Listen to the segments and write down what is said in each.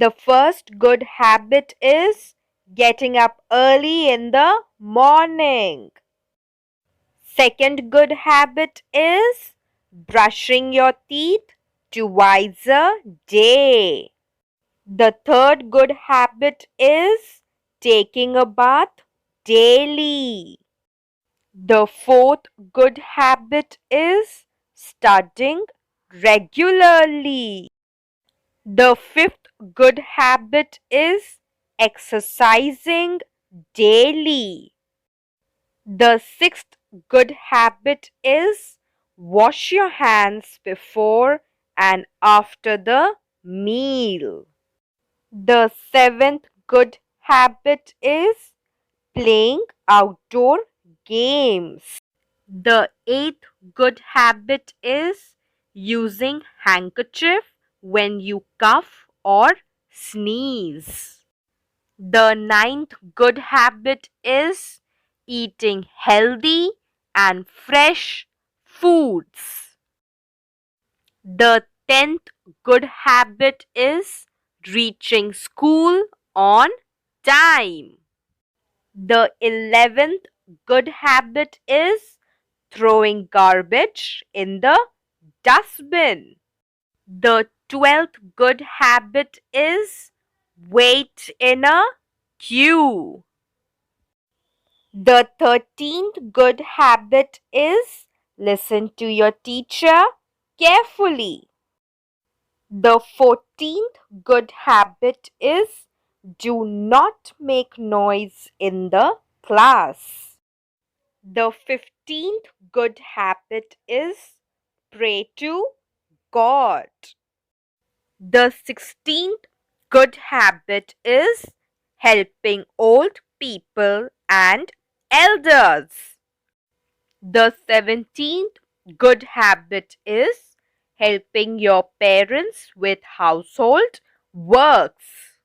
The first good habit is getting up early in the morning. Second good habit is brushing your teeth twice a day. The third good habit is taking a bath daily. The fourth good habit is studying regularly. The fifth good habit is exercising daily. The sixth good habit is wash your hands before and after the meal. The seventh good habit is playing outdoor games. The eighth good habit is using handkerchief when you cough or sneeze. The ninth good habit is eating healthy and fresh foods. The 10th good habit is reaching school on time. The 11th good habit is throwing garbage in the dustbin. The 12th good habit is wait in a queue. The 13th good habit is listen to your teacher carefully. The 14th good habit is do not make noise in the class. The 15th good habit is pray to God. The 16th good habit is helping old people and elders. The 17th good habit is helping your parents with household works.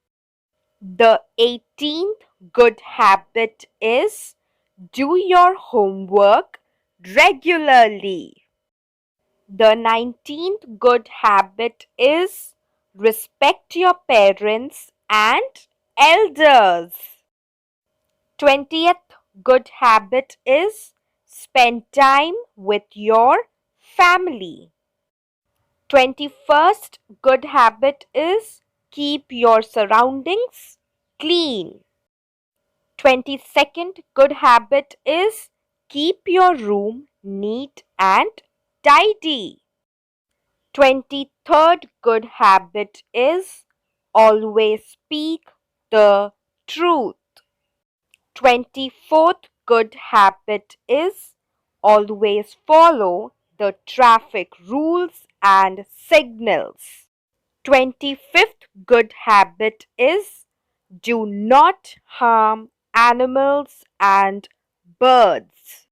The 18th good habit is do your homework regularly. The 19th good habit is respect your parents and elders. 20th good habit is spend time with your family. 21st good habit is keep your surroundings clean. 22nd good habit is keep your room neat and tidy. 23rd good habit is always speak the truth. 24th good habit is always follow the traffic rules and signals. 25th good habit is do not harm animals and birds.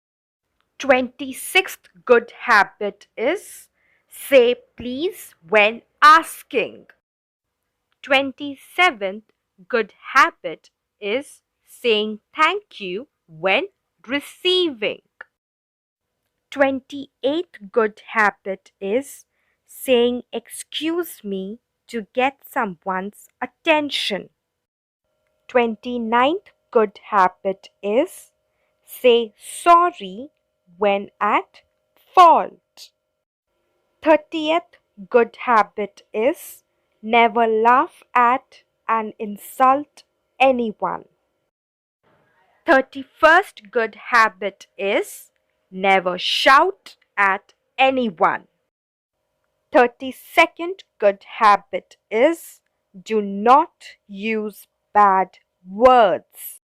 26th good habit is say please when asking. 27th good habit is saying thank you when receiving. 28th good habit is saying excuse me to get someone's attention. 29th good habit is say sorry when at fault. 30th good habit is never laugh at and insult anyone. 31st good habit is never shout at anyone. 32nd good habit is do not use bad words.